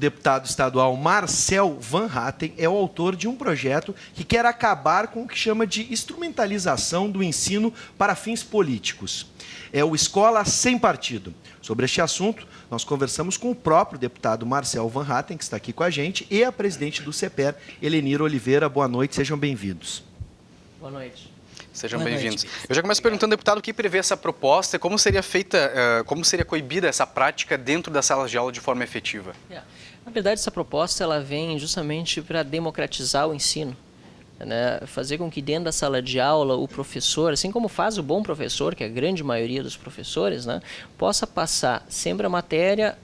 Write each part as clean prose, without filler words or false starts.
deputado estadual Marcel Van Hatten é o autor de um projeto que quer acabar com o que chama de instrumentalização do ensino para fins políticos. É o Escola Sem Partido. Sobre este assunto, nós conversamos com o próprio deputado Marcel Van Hatten, que está aqui com a gente, e a presidente do CEPER, Helenira Oliveira. Boa noite, sejam bem-vindos. Boa noite. Sejam bem-vindos. Eu já começo perguntando, deputado, o que prevê essa proposta e como seria feita, como seria coibida essa prática dentro das salas de aula de forma efetiva? Na verdade, essa proposta ela vem justamente para democratizar o ensino, né? Fazer com que dentro da sala de aula o professor, assim como faz o bom professor, que é a grande maioria dos professores, né, possa passar sempre a matéria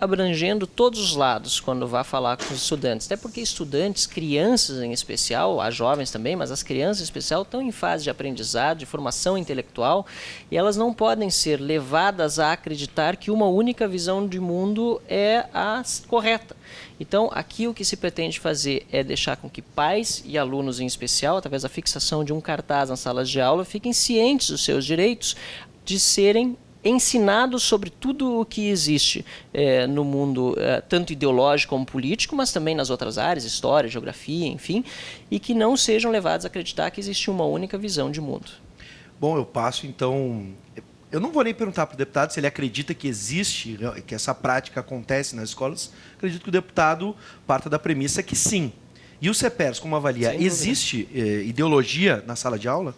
abrangendo todos os lados quando vai falar com os estudantes. Até porque estudantes, crianças em especial, as jovens também, mas as crianças em especial estão em fase de aprendizado, de formação intelectual, e elas não podem ser levadas a acreditar que uma única visão de mundo é a correta. Então, aqui o que se pretende fazer é deixar com que pais e alunos em especial, através da fixação de um cartaz nas salas de aula, fiquem cientes dos seus direitos de serem ensinados sobre tudo o que existe no mundo, tanto ideológico como político, mas também nas outras áreas, história, geografia, enfim, e que não sejam levados a acreditar que existe uma única visão de mundo. Bom, eu passo então... Eu não vou nem perguntar para o deputado se ele acredita que existe, que essa prática acontece nas escolas. Acredito que o deputado parta da premissa que sim. E o CEPERS, como avalia, existe ideologia na sala de aula?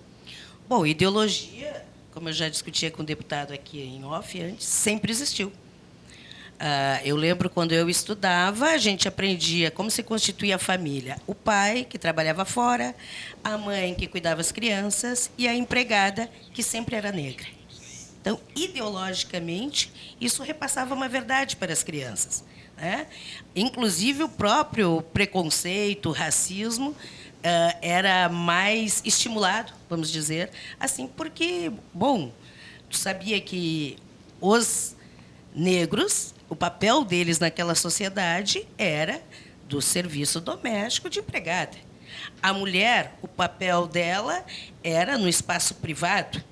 Bom, ideologia, como eu já discutia com o deputado aqui em off antes, sempre existiu. Eu lembro quando eu estudava, a gente aprendia como se constituía a família. O pai, que trabalhava fora, a mãe, que cuidava das crianças, e a empregada, que sempre era negra. Então, ideologicamente, isso repassava uma verdade para as crianças, né? Inclusive, o próprio preconceito, o racismo, era mais estimulado, vamos dizer, assim, porque, bom, tu sabia que os negros, o papel deles naquela sociedade era do serviço doméstico de empregada. A mulher, o papel dela era no espaço privado,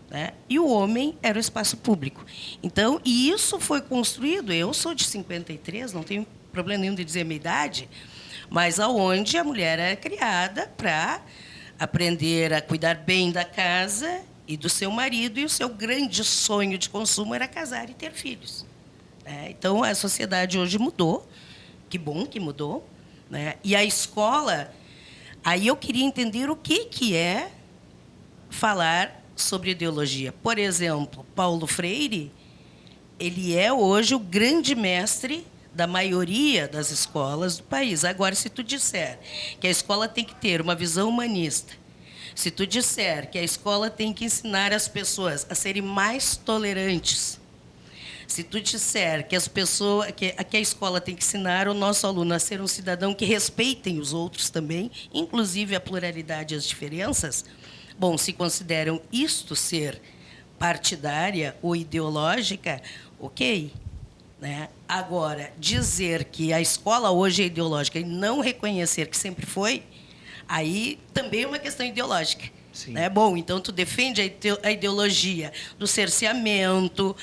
né? E o homem era o espaço público. Então, e isso foi construído, eu sou de 53, não tenho problema nenhum de dizer a minha idade, mas aonde a mulher era criada para aprender a cuidar bem da casa e do seu marido, e o seu grande sonho de consumo era casar e ter filhos. Então, a sociedade hoje mudou, que bom que mudou, né? E a escola, aí eu queria entender o que é falar sobre ideologia. Por exemplo, Paulo Freire, ele é hoje o grande mestre da maioria das escolas do país. Agora, se tu disser que a escola tem que ter uma visão humanista, se tu disser que a escola tem que ensinar as pessoas a serem mais tolerantes, se tu disser que que a escola tem que ensinar o nosso aluno a ser um cidadão que respeitem os outros também, inclusive a pluralidade e as diferenças, bom, se consideram isto ser partidária ou ideológica, ok, né? Agora, dizer que a escola hoje é ideológica e não reconhecer que sempre foi, aí também é uma questão ideológica. Sim. Né? Bom, então tu defende a ideologia do cerceamento,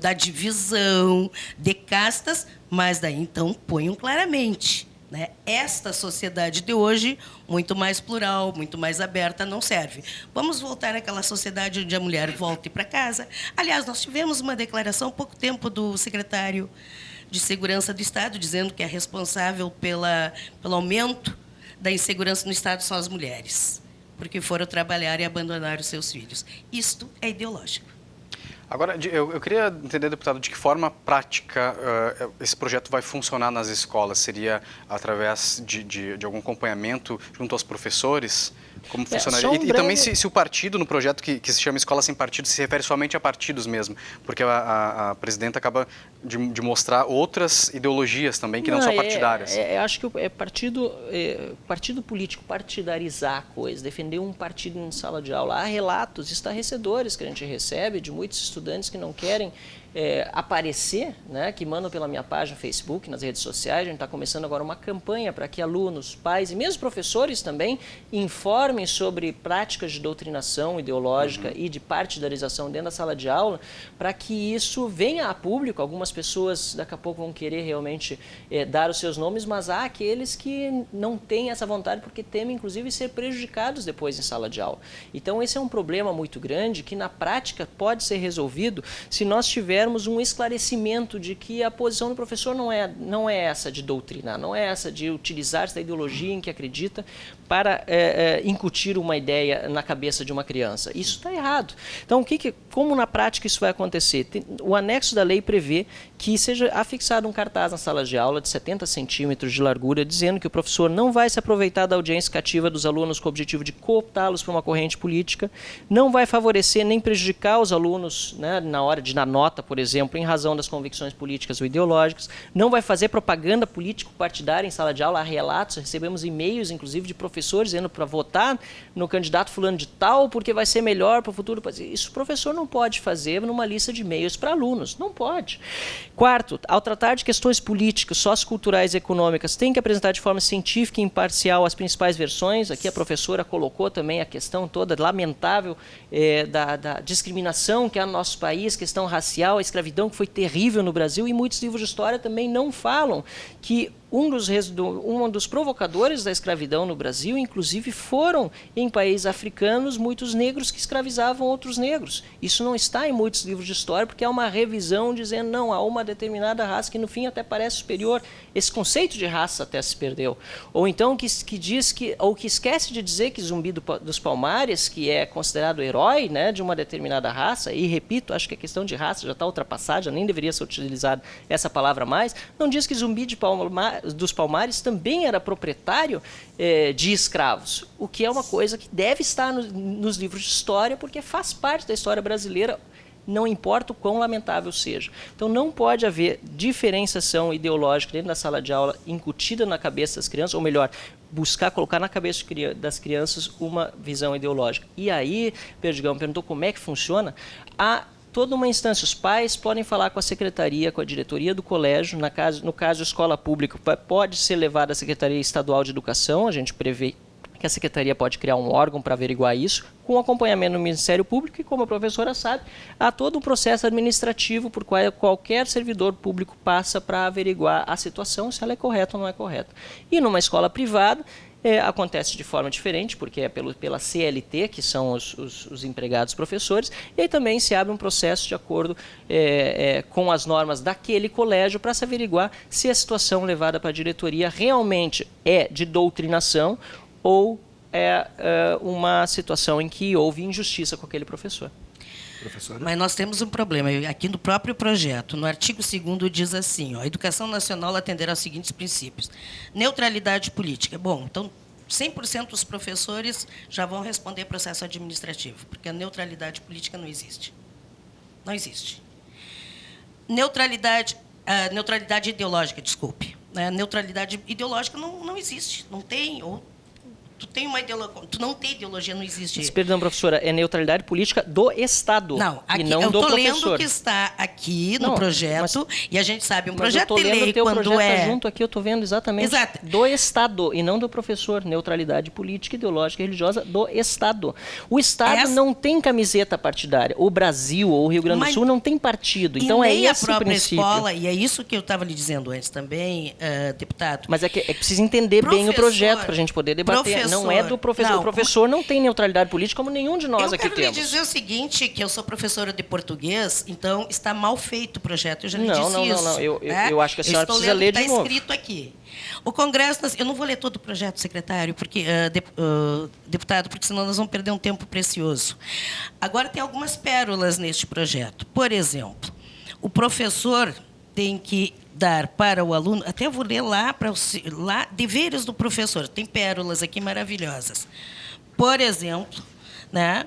da divisão, de castas, mas daí então ponham claramente, né? Esta sociedade de hoje, muito mais plural, muito mais aberta, não serve. Vamos voltar àquela sociedade onde a mulher volte para casa. Aliás, nós tivemos uma declaração há pouco tempo do secretário de Segurança do Estado, dizendo que a responsável pelo aumento da insegurança no Estado são as mulheres, porque foram trabalhar e abandonar os seus filhos. Isto é ideológico. Agora, eu queria entender, deputado, de que forma prática esse projeto vai funcionar nas escolas? Seria através de algum acompanhamento junto aos professores? Como funcionaria? E também se o partido, no projeto que se chama Escola Sem Partido, se refere somente a partidos mesmo, porque a presidenta acaba de mostrar outras ideologias também, que não são partidárias. Acho que é partido político, partidarizar a coisa, defender um partido em sala de aula. Há relatos estarrecedores que a gente recebe de muitos estudantes que não querem aparecer, né, que mandam pela minha página no Facebook, nas redes sociais. A gente está começando agora uma campanha para que alunos, pais e mesmo professores também informem informem sobre práticas de doutrinação ideológica e de partidarização dentro da sala de aula, para que isso venha a público. Algumas pessoas daqui a pouco vão querer realmente dar os seus nomes, mas há aqueles que não têm essa vontade porque temem, inclusive, ser prejudicados depois em sala de aula. Então, esse é um problema muito grande que, na prática, pode ser resolvido se nós tivermos um esclarecimento de que a posição do professor não é essa de doutrinar, não é essa de utilizar-se da ideologia em que acredita para incutir uma ideia na cabeça de uma criança. Isso está errado. Então, como na prática isso vai acontecer? O anexo da lei prevê que seja afixado um cartaz na sala de aula de 70 centímetros de largura, dizendo que o professor não vai se aproveitar da audiência cativa dos alunos com o objetivo de cooptá-los para uma corrente política, não vai favorecer nem prejudicar os alunos, né, na hora de dar nota, por exemplo, em razão das convicções políticas ou ideológicas, não vai fazer propaganda político-partidária em sala de aula. Há relatos, recebemos e-mails, inclusive, de professores dizendo para votar no candidato fulano de tal porque vai ser melhor para o futuro. Isso o professor não pode fazer numa lista de e-mails para alunos, não pode. Quarto, ao tratar de questões políticas, socioculturais e econômicas, tem que apresentar de forma científica e imparcial as principais versões. Aqui a professora colocou também a questão toda lamentável da discriminação que há no nosso país, questão racial, a escravidão que foi terrível no Brasil, e muitos livros de história também não falam que um dos provocadores da escravidão no Brasil, inclusive, foram em países africanos muitos negros que escravizavam outros negros. Isso não está em muitos livros de história, porque há uma revisão dizendo não, há uma determinada raça que no fim até parece superior. Esse conceito de raça até se perdeu. Ou então que esquece de dizer que Zumbi dos Palmares, que é considerado herói, né, de uma determinada raça, e repito, acho que a questão de raça já está ultrapassada, já nem deveria ser utilizada essa palavra mais, não diz que Zumbi dos Palmares também era proprietário de escravos, o que é uma coisa que deve estar nos livros de história, porque faz parte da história brasileira, não importa o quão lamentável seja. Então não pode haver diferenciação ideológica dentro da sala de aula incutida na cabeça das crianças, ou melhor, buscar colocar na cabeça das crianças uma visão ideológica. E aí, Perdigão perguntou como é que funciona. Toda uma instância, os pais podem falar com a secretaria, com a diretoria do colégio, no caso de escola pública, pode ser levado à Secretaria Estadual de Educação, a gente prevê que a secretaria pode criar um órgão para averiguar isso, com acompanhamento do Ministério Público, e como a professora sabe, há todo um processo administrativo por qual qualquer servidor público passa para averiguar a situação, se ela é correta ou não é correta. E numa escola privada, acontece de forma diferente, porque é pela CLT, que são os empregados professores, e aí também se abre um processo de acordo com as normas daquele colégio para se averiguar se a situação levada para a diretoria realmente é de doutrinação ou é uma situação em que houve injustiça com aquele professor. Professora? Mas nós temos um problema. Aqui no próprio projeto, no artigo 2º, diz assim, a educação nacional atenderá aos seguintes princípios. Neutralidade política. Bom, então, 100% dos professores já vão responder processo administrativo, porque a neutralidade política não existe. Não existe. Neutralidade ideológica, desculpe. Neutralidade ideológica não existe. Não tem, ou tu tem uma ideologia, tu não tem ideologia, não existe. Perdão, professora, é neutralidade política do Estado, não, aqui, e não do professor. Eu estou lendo que está aqui no projeto, e a gente sabe, projeto de lei, quando projeto tá junto aqui, eu estou vendo exatamente do Estado, e não do professor. Neutralidade política, ideológica e religiosa do Estado. O Estado não tem camiseta partidária. O Brasil ou o Rio Grande do Sul não tem partido. Então é esse o princípio. Escola, e é isso que eu estava lhe dizendo antes também, deputado. Mas é preciso entender bem o projeto para a gente poder debater. Não é do professor. Não, o professor não tem neutralidade política, como nenhum de nós aqui temos. Eu quero lhe dizer o seguinte, que eu sou professora de português, então está mal feito o projeto. Eu já lhe disse isso. Não. Eu acho que a senhora precisa ler de novo. Está escrito aqui. O Congresso... Eu não vou ler todo o projeto, secretário, porque, deputado, porque senão nós vamos perder um tempo precioso. Agora, tem algumas pérolas neste projeto. Por exemplo, o professor tem que dar para o aluno, até vou ler lá, deveres do professor, tem pérolas aqui maravilhosas. Por exemplo, né,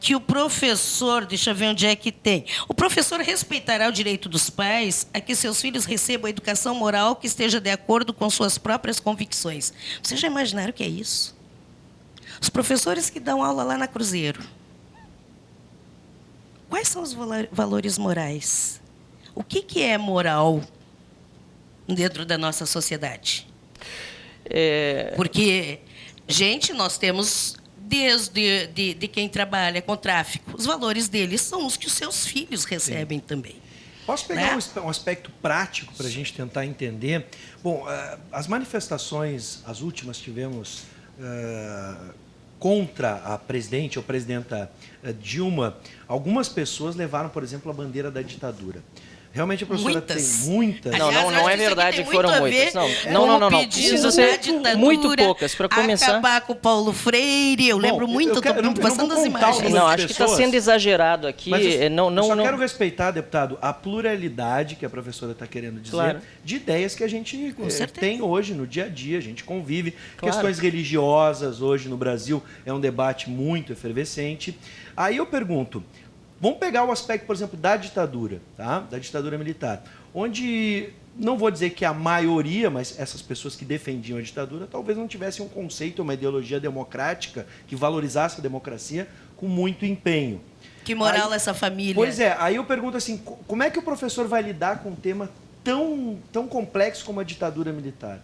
que o professor, deixa eu ver onde é que tem, o professor respeitará o direito dos pais a que seus filhos recebam a educação moral que esteja de acordo com suas próprias convicções. Vocês já imaginaram o que é isso? Os professores que dão aula lá na Cruzeiro, quais são os valores morais? O que é moral dentro da nossa sociedade? Porque Gente, nós temos desde de quem trabalha com tráfico. Os valores deles são os que os seus filhos recebem também. Posso pegar um aspecto prático para a gente tentar entender? Bom, as manifestações, as últimas tivemos contra a presidente ou presidenta Dilma, algumas pessoas levaram, por exemplo, a bandeira da ditadura. Realmente a professora tem muitas. Não é verdade que foram muitas. Não. Precisa ser muito poucas para começar. Acabar com o Paulo Freire, eu lembro muito, estou passando as imagens. Não, acho que está sendo exagerado aqui. Mas eu só quero respeitar, deputado, a pluralidade que a professora está querendo dizer, de ideias que a gente tem hoje no dia a dia, a gente convive. Questões religiosas hoje no Brasil é um debate muito efervescente. Aí eu pergunto, vamos pegar o aspecto, por exemplo, da ditadura, tá? Da ditadura militar, onde, não vou dizer que a maioria, mas essas pessoas que defendiam a ditadura, talvez não tivessem um conceito, uma ideologia democrática que valorizasse a democracia com muito empenho. Que moral essa família. Pois é, aí eu pergunto assim, como é que o professor vai lidar com um tema tão complexo como a ditadura militar,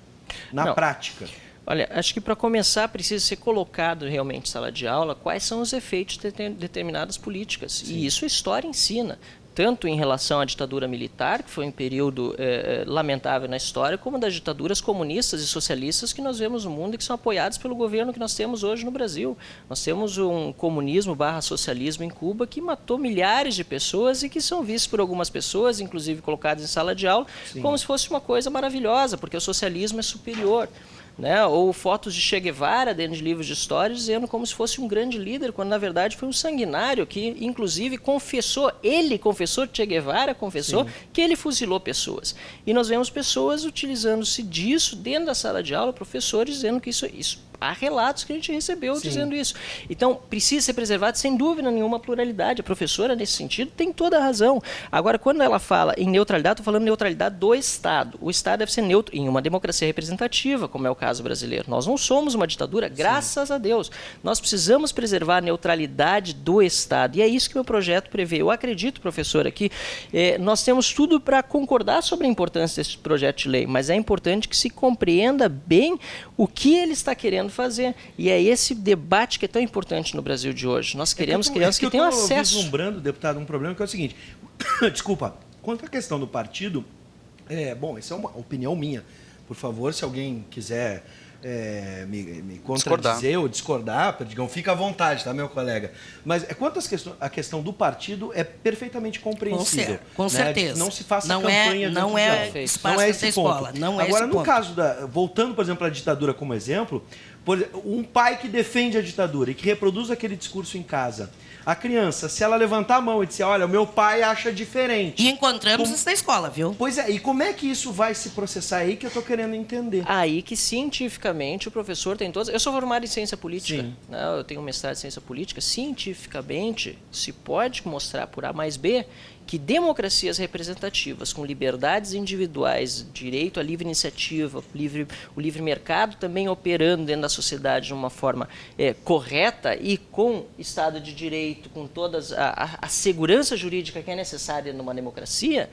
na prática? Olha, acho que para começar precisa ser colocado realmente em sala de aula quais são os efeitos de determinadas políticas. Sim. E isso a história ensina, tanto em relação à ditadura militar, que foi um período lamentável na história, como das ditaduras comunistas e socialistas que nós vemos no mundo e que são apoiadas pelo governo que nós temos hoje no Brasil. Nós temos um comunismo/socialismo em Cuba que matou milhares de pessoas e que são vistos por algumas pessoas, inclusive colocadas em sala de aula, como se fosse uma coisa maravilhosa, porque o socialismo é superior. Né? Ou fotos de Che Guevara dentro de livros de história dizendo como se fosse um grande líder, quando na verdade foi um sanguinário que inclusive confessou, Che Guevara confessou que ele fuzilou pessoas. E nós vemos pessoas utilizando-se disso dentro da sala de aula, professores dizendo que isso há relatos que a gente recebeu dizendo isso. Então, precisa ser preservado, sem dúvida nenhuma, a pluralidade. A professora, nesse sentido, tem toda a razão. Agora, quando ela fala em neutralidade, estou falando neutralidade do Estado. O Estado deve ser neutro em uma democracia representativa, como é o caso brasileiro. Nós não somos uma ditadura, graças a Deus. Nós precisamos preservar a neutralidade do Estado. E é isso que o meu projeto prevê. Eu acredito, professora, que nós temos tudo para concordar sobre a importância desse projeto de lei, mas é importante que se compreenda bem o que ele está querendo fazer. E é esse debate que é tão importante no Brasil de hoje. Nós queremos crianças que tenham acesso. Eu estou vislumbrando, deputado, um problema que é o seguinte. Desculpa. Quanto à questão do partido, bom, essa é uma opinião minha. Por favor, se alguém quiser me contradizer ou discordar, digam, fica à vontade, tá, meu colega? Mas quanto à questão do partido, é perfeitamente compreensível. Com certeza. Não se faça campanha não é espaço da escola. Agora, no caso voltando, por exemplo, à ditadura como exemplo, um pai que defende a ditadura e que reproduz aquele discurso em casa, a criança, se ela levantar a mão e disser, olha, o meu pai acha diferente. E encontramos isso na escola, viu? Pois é, e como é que isso vai se processar aí que eu estou querendo entender? Aí que cientificamente o professor tem todas... Eu sou formado em ciência política, né? Eu tenho um mestrado em ciência política. Cientificamente se pode mostrar por A mais B que democracias representativas, com liberdades individuais, direito à livre iniciativa, o livre mercado também operando dentro da sociedade de uma forma correta e com Estado de Direito, com toda a segurança jurídica que é necessária numa democracia,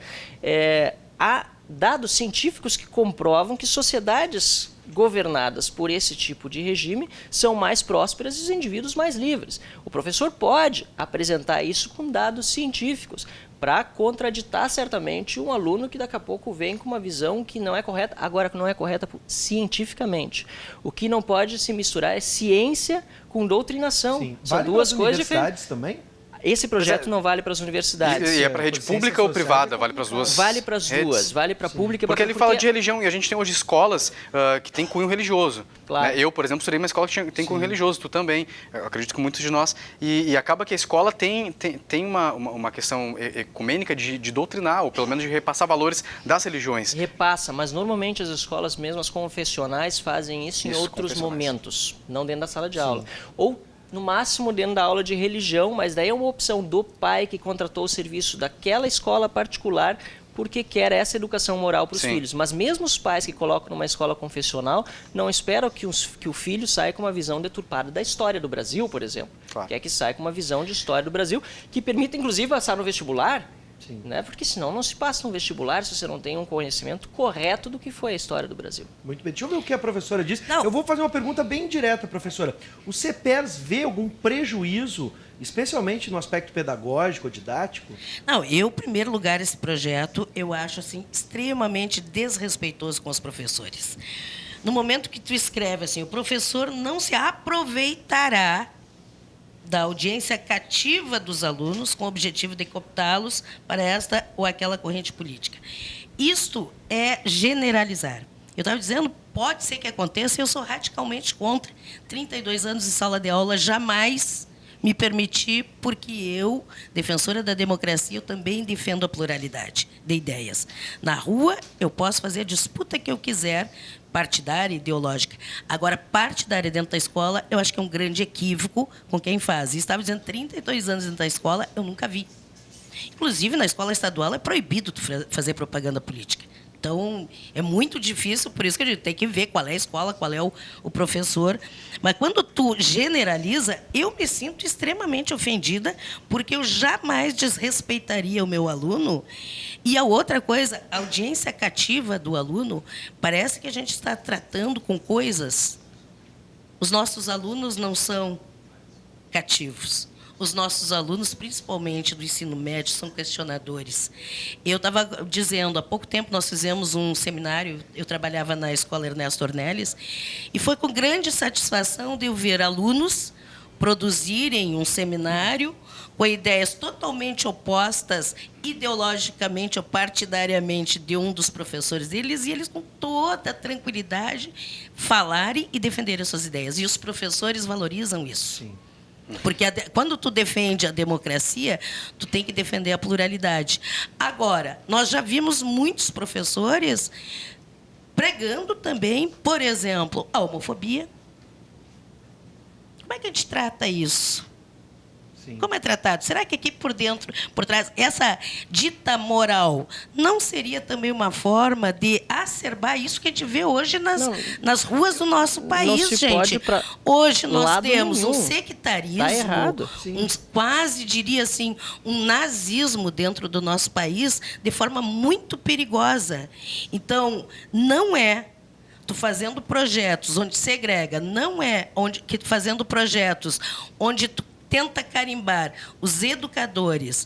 há dados científicos que comprovam que sociedades governadas por esse tipo de regime são mais prósperas e os indivíduos mais livres. O professor pode apresentar isso com dados científicos, para contraditar certamente um aluno que daqui a pouco vem com uma visão que não é correta, agora que não é correta cientificamente. O que não pode se misturar é ciência com doutrinação. Sim. São vale duas coisas diferentes. Também? Esse projeto não vale para as universidades. E é para a rede pública ou privada? Vale para as duas? Vale para as duas. Vale para a pública e para a privada. Porque ele fala de religião e a gente tem hoje escolas que têm cunho religioso. Claro. Eu, por exemplo, estudei uma escola que tem cunho religioso, tu também. Eu acredito que muitos de nós. E acaba que a escola tem uma questão ecumênica de doutrinar, ou pelo menos de repassar valores das religiões. Repassa, mas normalmente as escolas mesmo, as confessionais, fazem isso em outros momentos, não dentro da sala de aula. Ou no máximo dentro da aula de religião, mas daí é uma opção do pai que contratou o serviço daquela escola particular porque quer essa educação moral para os filhos. Mas mesmo os pais que colocam numa escola confessional não esperam que o filho saia com uma visão deturpada da história do Brasil, por exemplo. Claro. Quer que saia com uma visão de história do Brasil que permita, inclusive, passar no vestibular. Sim. Né? Porque senão não se passa um vestibular se você não tem um conhecimento correto do que foi a história do Brasil. Muito bem. Deixa eu ver o que a professora disse. Não. Eu vou fazer uma pergunta bem direta, professora. O CEPERS vê algum prejuízo, especialmente no aspecto pedagógico, didático? Não, eu, em primeiro lugar, esse projeto, eu acho assim, extremamente desrespeitoso com os professores. No momento que tu escreve assim, o professor não se aproveitará da audiência cativa dos alunos com o objetivo de cooptá-los para esta ou aquela corrente política. Isto é generalizar. Eu estava dizendo, pode ser que aconteça, e eu sou radicalmente contra. 32 anos de sala de aula, jamais me permiti, porque eu, defensora da democracia, eu também defendo a pluralidade de ideias. Na rua, eu posso fazer a disputa que eu quiser, partidária, ideológica. Agora, partidária dentro da escola, eu acho que é um grande equívoco com quem faz. E estava dizendo, 32 anos dentro da escola, eu nunca vi. Inclusive, na escola estadual, é proibido tu fazer propaganda política. Então, é muito difícil, por isso que a gente tem que ver qual é a escola, qual é o professor. Mas quando tu generaliza, eu me sinto extremamente ofendida, porque eu jamais desrespeitaria o meu aluno. E a outra coisa, a audiência cativa do aluno, parece que a gente está tratando com coisas. Os nossos alunos não são cativos. Os nossos alunos, principalmente do ensino médio, são questionadores. Eu estava dizendo, há pouco tempo nós fizemos um seminário, eu trabalhava na Escola Ernesto Ornelis, e foi com grande satisfação de eu ver alunos produzirem um seminário com ideias totalmente opostas, ideologicamente ou partidariamente, de um dos professores deles, e eles, com toda a tranquilidade, falarem e defenderem as suas ideias. E os professores valorizam isso. Sim. Porque quando tu defende a democracia, tu tem que defender a pluralidade. Agora, nós já vimos muitos professores pregando também, por exemplo, a homofobia. Como é que a gente trata isso? Sim. Como é tratado? Será que aqui por dentro, por trás, essa dita moral não seria também uma forma de acerbar isso que a gente vê hoje nas ruas do nosso país, gente? Hoje nós temos um sectarismo, tá errado. quase diria assim, um nazismo dentro do nosso país, de forma muito perigosa. Então, não é tu fazendo projetos onde segrega, não é que fazendo projetos onde tu tenta carimbar os educadores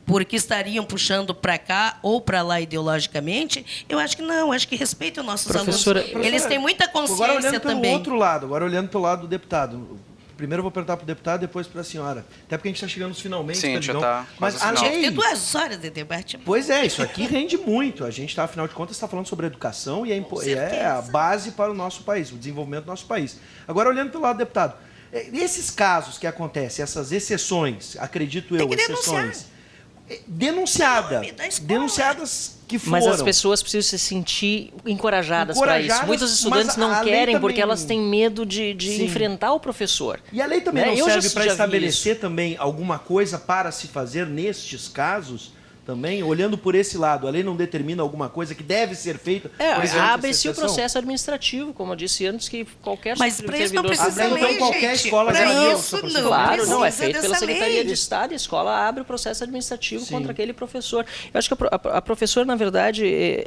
porque estariam puxando para cá ou para lá ideologicamente, eu acho que não, acho que respeitam nossos alunos. Eles têm muita consciência agora olhando também. pelo outro lado, agora olhando pelo lado do deputado. Primeiro eu vou perguntar para o deputado, depois para a senhora. Até porque a gente está chegando nos finalmente. Sim, já está. Mas a Tinha que lei... ter 2 horas de debate. Pois é, isso aqui rende muito. A gente está, afinal de contas, está falando sobre educação e é a base para o nosso país, o desenvolvimento do nosso país. Agora, olhando pelo lado do deputado, esses casos que acontecem, essas exceções, acredito eu, exceções, denunciadas que foram. Mas as pessoas precisam se sentir encorajadas para isso. Muitos estudantes não querem porque elas têm medo de enfrentar o professor. E a lei também não serve para estabelecer também alguma coisa para se fazer nestes casos? Também, olhando por esse lado, a lei não determina alguma coisa que deve ser feita? Abre-se o processo administrativo, como eu disse antes, que qualquer Mas para isso não precisa então, lei, qualquer gente. escola Para isso não Claro, não, é precisa feito pela dessa Secretaria lei. de Estado e a escola abre o processo administrativo Sim. contra aquele professor. Eu acho que a professora, na verdade,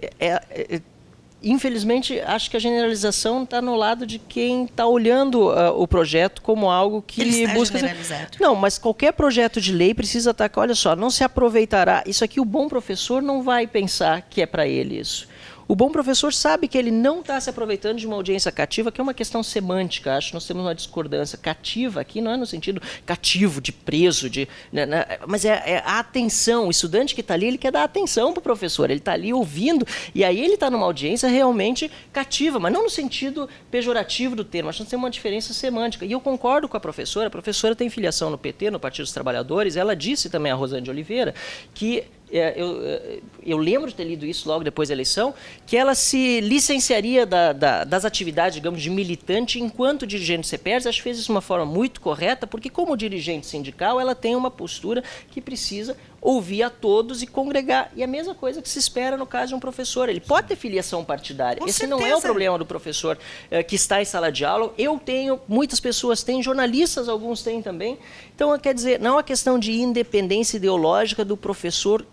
infelizmente, acho que a generalização está no lado de quem está olhando o projeto como algo que Ele está busca... generalizado. Não, mas qualquer projeto de lei precisa estar... Olha só, não se aproveitará. Isso aqui, o bom professor não vai pensar que é para ele isso. O bom professor sabe que ele não está se aproveitando de uma audiência cativa, que é uma questão semântica. Acho que nós temos uma discordância. Cativa aqui não é no sentido cativo, de preso, mas é a atenção. O estudante que está ali, ele quer dar atenção para o professor. Ele está ali ouvindo, e aí ele está numa audiência realmente cativa, mas não no sentido pejorativo do termo. Acho que nós temos uma diferença semântica. E eu concordo com a professora tem filiação no PT, no Partido dos Trabalhadores. Ela disse também, a Rosane de Oliveira, que eu lembro de ter lido isso logo depois da eleição, que ela se licenciaria das atividades, digamos, de militante enquanto dirigente do CEPERS. Acho que fez isso de uma forma muito correta, porque como dirigente sindical, ela tem uma postura que precisa ouvir a todos e congregar. E a mesma coisa que se espera no caso de um professor. Ele pode ter filiação partidária. Com Esse certeza. não é o problema do professor que está em sala de aula. Eu tenho, muitas pessoas têm, jornalistas, alguns têm também. Então, quer dizer, não é uma questão de independência ideológica do professor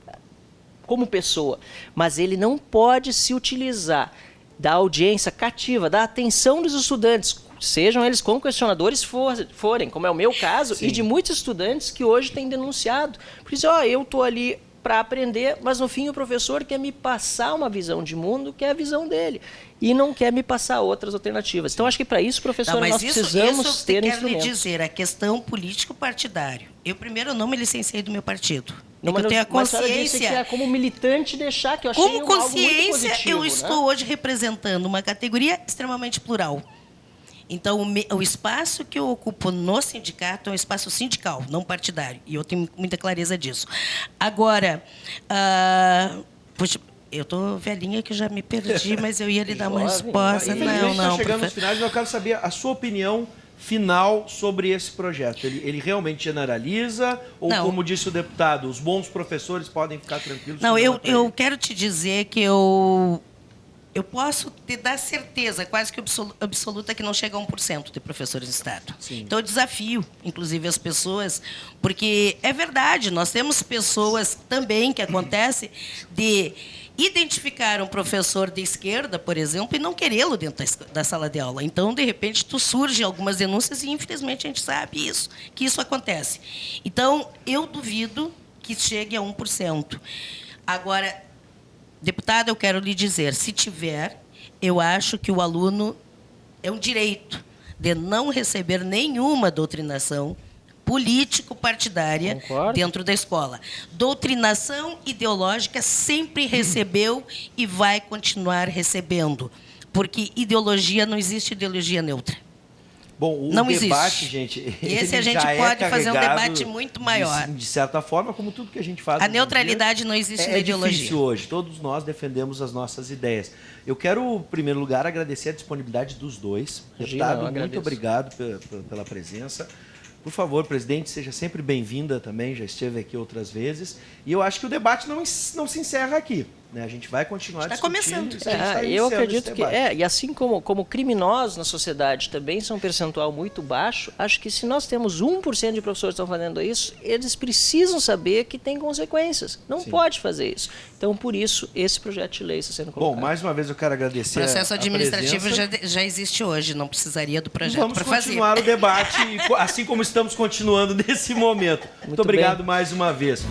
como pessoa, mas ele não pode se utilizar da audiência cativa, da atenção dos estudantes, sejam eles como questionadores forem, como é o meu caso, Sim. e de muitos estudantes que hoje têm denunciado. Por isso, eu estou ali para aprender, mas no fim o professor quer me passar uma visão de mundo que é a visão dele, e não quer me passar outras alternativas. Então, acho que para isso, professor, nós precisamos ter quero instrumentos. lhe dizer, a questão político-partidário. Eu, primeiro, não me licenciei do meu partido. Não, eu tenho a mas a senhora disse que consciência... é como militante deixar, que eu achei Como algo muito consciência, positivo, eu né? estou hoje representando uma categoria extremamente plural. Então, o espaço que eu ocupo no sindicato é um espaço sindical, não partidário. E eu tenho muita clareza disso. Agora, puxa, eu estou velhinha que já me perdi, mas eu ia lhe dar uma Jovem, resposta. Infelizmente, Não, está chegando nos profe- finais, mas eu quero saber a sua opinião final sobre esse projeto. Ele realmente generaliza? Ou, Não. como disse o deputado, os bons professores podem ficar tranquilos? Não, que eu é pra ele? quero te dizer que eu posso te dar certeza, quase que absoluta, que não chega a 1% de professores de Estado. Sim. Então, eu desafio, inclusive, as pessoas, porque é verdade, nós temos pessoas também, que acontece, de identificar um professor de esquerda, por exemplo, e não querê-lo dentro da sala de aula. Então, de repente, surgem algumas denúncias e, infelizmente, a gente sabe isso, que isso acontece. Então, eu duvido que chegue a 1%. Agora, deputada, eu quero lhe dizer, se tiver, eu acho que o aluno é um direito de não receber nenhuma doutrinação político-partidária Concordo. dentro da escola. Doutrinação ideológica sempre recebeu e vai continuar recebendo, porque ideologia, não existe ideologia neutra. Bom, o Não debate, existe. gente... E esse ele a gente já pode fazer um carregado debate muito maior. De certa forma, como tudo que a gente faz... A hoje em neutralidade dia, não existe na é ideologia. difícil hoje. Todos nós defendemos as nossas ideias. Eu quero, em primeiro lugar, agradecer a disponibilidade dos dois. Imagina, Deputado, eu muito agradeço. obrigado pela presença. Por favor, presidente, seja sempre bem-vinda também, já esteve aqui outras vezes. E eu acho que o debate não se encerra aqui, né? A gente vai continuar Está discutindo. começando. Isso, a gente está Eu iniciando acredito esse que debate. e assim como criminosos na sociedade também são um percentual muito baixo, acho que se nós temos 1% de professores que estão fazendo isso, eles precisam saber que tem consequências. Não Sim. pode fazer isso. Então, por isso, esse projeto de lei está sendo colocado. Bom, mais uma vez eu quero O agradecer processo a administrativo presença. já existe hoje, não precisaria do projeto Vamos para fazer. continuar o debate, assim como estamos continuando nesse momento. Muito bem. obrigado mais uma vez.